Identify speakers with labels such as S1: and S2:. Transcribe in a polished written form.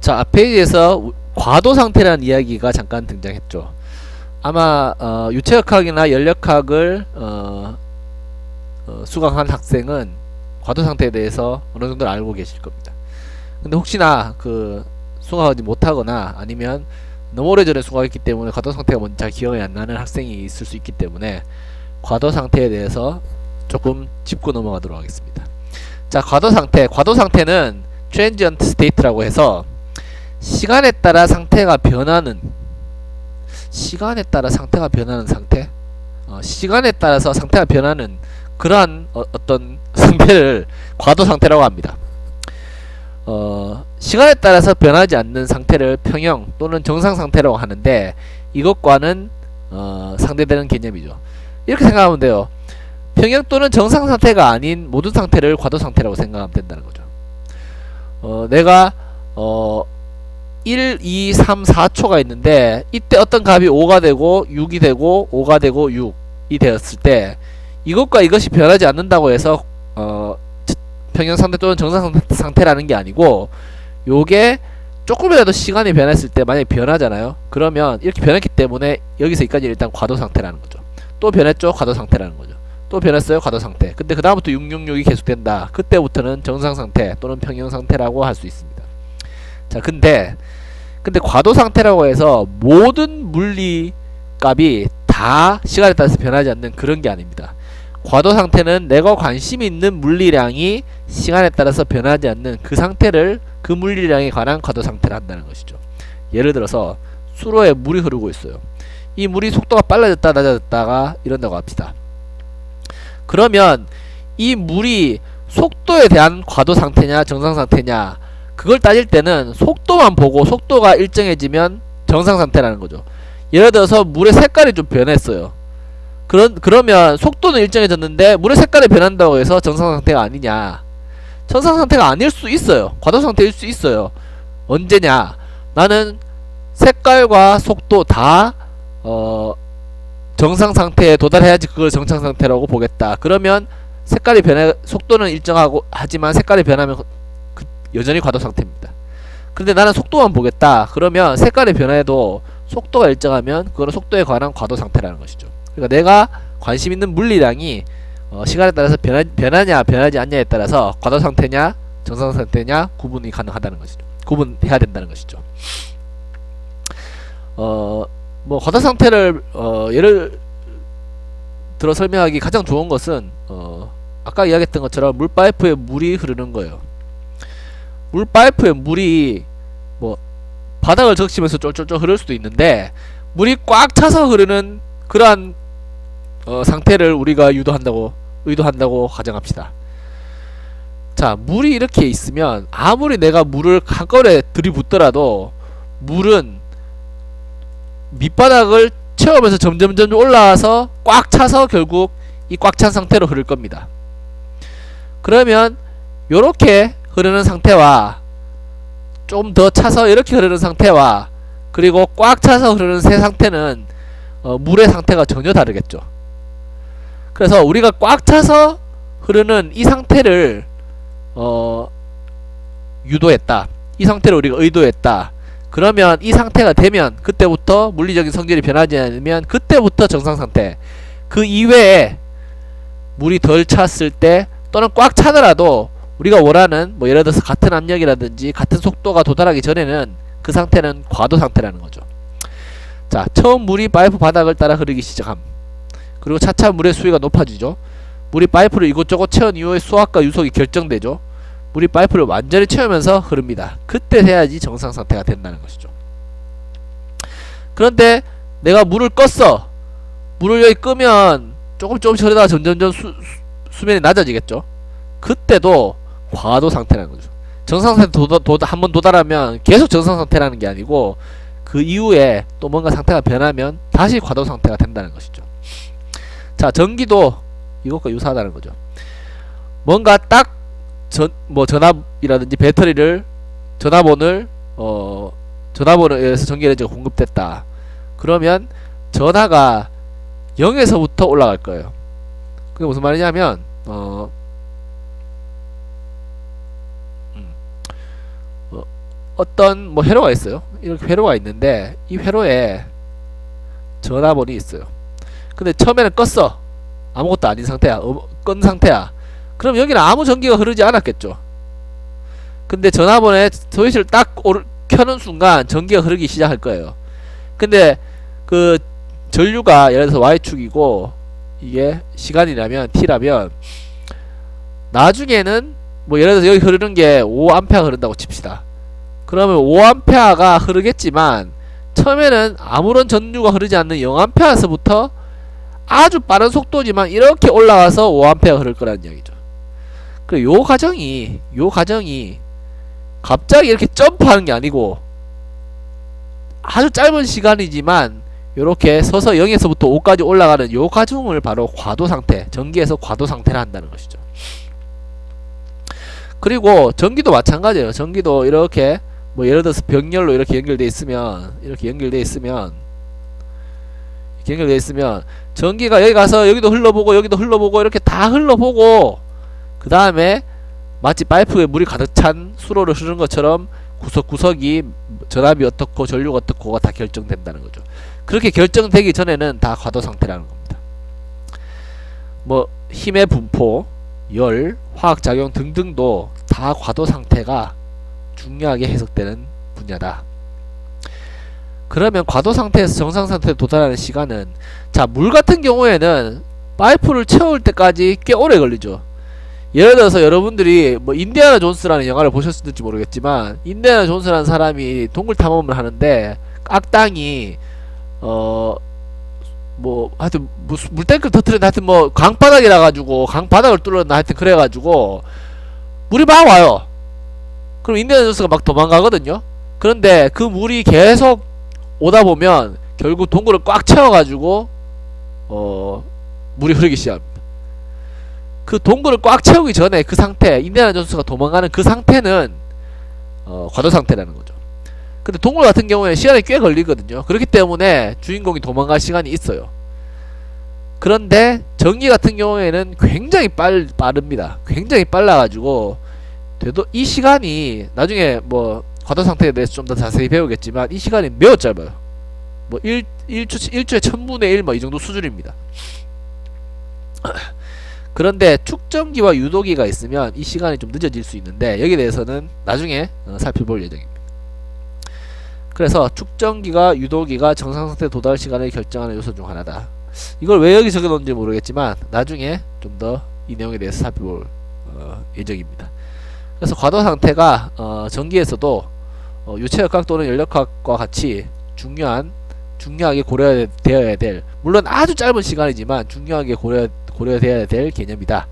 S1: 자, 앞 페이지에서 과도 상태라는 이야기가 잠깐 등장했죠. 아마 유체역학이나 연력학을 수강한 학생은 과도 상태에 대해서 어느 정도 알고 계실 겁니다. 근데 혹시나 수강하지 못하거나 아니면 너무 오래전에 수강했기 때문에 과도 상태가 뭔지 잘 기억이 안 나는 학생이 있을 수 있기 때문에 과도 상태에 대해서 조금 짚고 넘어가도록 하겠습니다. 자, 과도 상태는 transient state라고 해서 시간에 따라 상태가 변하는 상태, 시간에 따라서 상태가 변하는 그러한 어떤 상태를 과도 상태라고 합니다. 시간에 따라서 변하지 않는 상태를 평형 또는 정상 상태라고 하는데, 이것과는 상대되는 개념이죠. 이렇게 생각하면 돼요. 평형 또는 정상 상태가 아닌 모든 상태를 과도 상태라고 생각하면 된다는 거죠. 내가 1, 2, 3, 4초가 있는데, 이때 어떤 값이 5가 되고 6이 되고 5가 되고 6이 되었을 때, 이것과 이것이 변하지 않는다고 해서 평형 상태 또는 정상 상태라는 게 아니고, 요게 조금이라도 시간이 변했을 때 만약에 변하잖아요. 그러면 이렇게 변했기 때문에 여기서 여기까지 일단 과도 상태라는 거죠. 또 변했죠? 과도 상태라는 거죠. 또 변했어요? 과도 상태. 근데 그 다음부터 666이 계속된다. 그때부터는 정상 상태 또는 평형 상태라고 할 수 있습니다. 자, 근데 과도 상태라고 해서 모든 물리 값이 다 시간에 따라서 변하지 않는 그런 게 아닙니다. 과도 상태는 내가 관심 있는 물리량이 시간에 따라서 변하지 않는 그 상태를, 그 물리량에 관한 과도 상태를 한다는 것이죠. 예를 들어서 수로에 물이 흐르고 있어요. 이 물이 속도가 빨라졌다 낮아졌다가 이런다고 합시다. 그러면 이 물이 속도에 대한 과도 상태냐 정상 상태냐, 그걸 따질 때는 속도만 보고 속도가 일정해지면 정상 상태라는 거죠. 예를 들어서 물의 색깔이 좀 변했어요. 그러면 속도는 일정해졌는데 물의 색깔이 변한다고 해서 정상 상태가 아니냐? 정상 상태가 아닐 수 있어요. 과도 상태일 수 있어요. 언제냐? 나는 색깔과 속도 다 정상 상태에 도달해야지 그걸 정상 상태라고 보겠다. 그러면 색깔이 속도는 일정하고 하지만 색깔이 변하면 여전히 과도 상태입니다. 그런데 나는 속도만 보겠다. 그러면 색깔이 변해도 속도가 일정하면 그거는 속도에 관한 과도 상태라는 것이죠. 그러니까 내가 관심 있는 물리량이 시간에 따라서 변하냐 변하지 않냐에 따라서 과도 상태냐 정상 상태냐 구분이 가능하다는 것이죠. 구분해야 된다는 것이죠. 뭐 과도 상태를 예를 들어 설명하기 가장 좋은 것은 아까 이야기했던 것처럼 물파이프에 물이 흐르는 거예요. 물파이프에 물이 뭐 바닥을 적시면서 쫄쫄쫄 흐를 수도 있는데, 물이 꽉 차서 흐르는 그러한 상태를 우리가 의도한다고 가정합시다. 자, 물이 이렇게 있으면 아무리 내가 물을 한꺼번에 들이붓더라도 물은 밑바닥을 채우면서 점점점 올라와서 꽉 차서 결국 이 꽉 찬 상태로 흐를 겁니다. 그러면 요렇게 흐르는 상태와 좀 더 차서 이렇게 흐르는 상태와 그리고 꽉 차서 흐르는 세 상태는 물의 상태가 전혀 다르겠죠. 그래서 우리가 꽉 차서 흐르는 이 상태를 유도했다. 이 상태를 우리가 의도했다. 그러면 이 상태가 되면 그때부터 물리적인 성질이 변하지 않으면 그때부터 정상 상태. 그 이외에 물이 덜 찼을 때 또는 꽉 차더라도 우리가 원하는 뭐 예를 들어서 같은 압력이라든지 같은 속도가 도달하기 전에는 그 상태는 과도 상태라는 거죠. 자, 처음 물이 파이프 바닥을 따라 흐르기 시작함. 그리고 차차 물의 수위가 높아지죠. 물이 파이프를 이곳저곳 채운 이후에 수압과 유속이 결정되죠. 물이 파이프를 완전히 채우면서 흐릅니다. 그때 해야지 정상 상태가 된다는 것이죠. 그런데 내가 물을 껐어. 물을 여기 끄면 조금씩 흐르다가 점점점 수면이 낮아지겠죠. 그때도 과도 상태라는 거죠. 정상 상태 한번 도달하면 계속 정상 상태라는 게 아니고 그 이후에 또 뭔가 상태가 변하면 다시 과도 상태가 된다는 것이죠. 자, 전기도 이것과 유사하다는 거죠. 뭔가 딱 전압이라든지 배터리를 전압원을 의해서 전기 에너지가 공급됐다. 그러면 전하가 0에서부터 올라갈 거예요. 그게 무슨 말이냐면 어떤 뭐 회로가 있어요. 이렇게 회로가 있는데 이 회로에 전화번이 있어요. 근데 처음에는 껐어. 아무것도 아닌 상태야. 끈 상태야. 그럼 여기는 아무 전기가 흐르지 않았겠죠. 근데 전화번에 스위치를 딱 켜는 순간 전기가 흐르기 시작할 거예요. 근데 그 전류가 예를 들어서 Y축이고 이게 시간이라면 T라면 나중에는 뭐 예를 들어서 여기 흐르는 게 5A 흐른다고 칩시다. 그러면 5A가 흐르겠지만 처음에는 아무런 전류가 흐르지 않는 0A서부터 아주 빠른 속도지만 이렇게 올라가서 5A 흐를 거라는 이야기죠. 그리고 요 과정이 갑자기 이렇게 점프하는 게 아니고 아주 짧은 시간이지만 요렇게 서서 0에서부터 5까지 올라가는 요 과정을 바로 과도 상태, 전기에서 과도 상태라 한다는 것이죠. 그리고 전기도 마찬가지예요. 전기도 이렇게 뭐 예를 들어서 병렬로 이렇게 연결돼 있으면 전기가 여기 가서 여기도 흘러보고 이렇게 다 흘러보고 그 다음에 마치 파이프에 물이 가득 찬 수로를 흐르는 것처럼 구석구석이 전압이 어떻고 전류가 어떻고가 다 결정된다는 거죠. 그렇게 결정되기 전에는 다 과도 상태라는 겁니다. 뭐 힘의 분포, 열, 화학작용 등등도 다 과도 상태가 중요하게 해석되는 분야다. 그러면 과도 상태에서 정상 상태에 도달하는 시간은, 자, 물 같은 경우에는 파이프를 채울 때까지 꽤 오래 걸리죠. 예를 들어서 여러분들이 뭐 인디아나 존스라는 영화를 보셨을지 모르겠지만 인디아나 존스라는 사람이 동굴 탐험을 하는데 악당이 뭐 하여튼 물탱크를 터뜨렸나 하여튼 뭐 강바닥이라 가지고 강바닥을 뚫었나 하여튼 그래가지고 물이 막 와요. 그럼 인디아나 존스가 막 도망가거든요. 그런데 그 물이 계속 오다 보면 결국 동굴을 꽉 채워가지고 물이 흐르기 시작합니다. 그 동굴을 꽉 채우기 전에 그 상태, 인디아나 존스가 도망가는 그 상태는 과도 상태라는 거죠. 근데 동굴 같은 경우에 시간이 꽤 걸리거든요. 그렇기 때문에 주인공이 도망갈 시간이 있어요. 그런데 전기 같은 경우에는 굉장히 빠릅니다. 굉장히 빨라가지고 이 시간이 나중에 뭐 과도 상태에 대해서 좀 더 자세히 배우겠지만 이 시간이 매우 짧아요. 뭐 1초에 1000분의 1 뭐 이 정도 수준입니다. 그런데 축전기와 유도기가 있으면 이 시간이 좀 늦어질 수 있는데 여기에 대해서는 나중에 살펴볼 예정입니다. 그래서 축전기가 유도기가 정상상태 도달 시간을 결정하는 요소 중 하나다. 이걸 왜 여기 적어놓은지 모르겠지만 나중에 좀 더 이 내용에 대해서 살펴볼 예정입니다. 그래서 과도 상태가 전기에서도 유체역학 또는 연력학과 같이 중요하게 고려되어야 될, 물론 아주 짧은 시간이지만 중요하게 고려되어야 될 개념이다.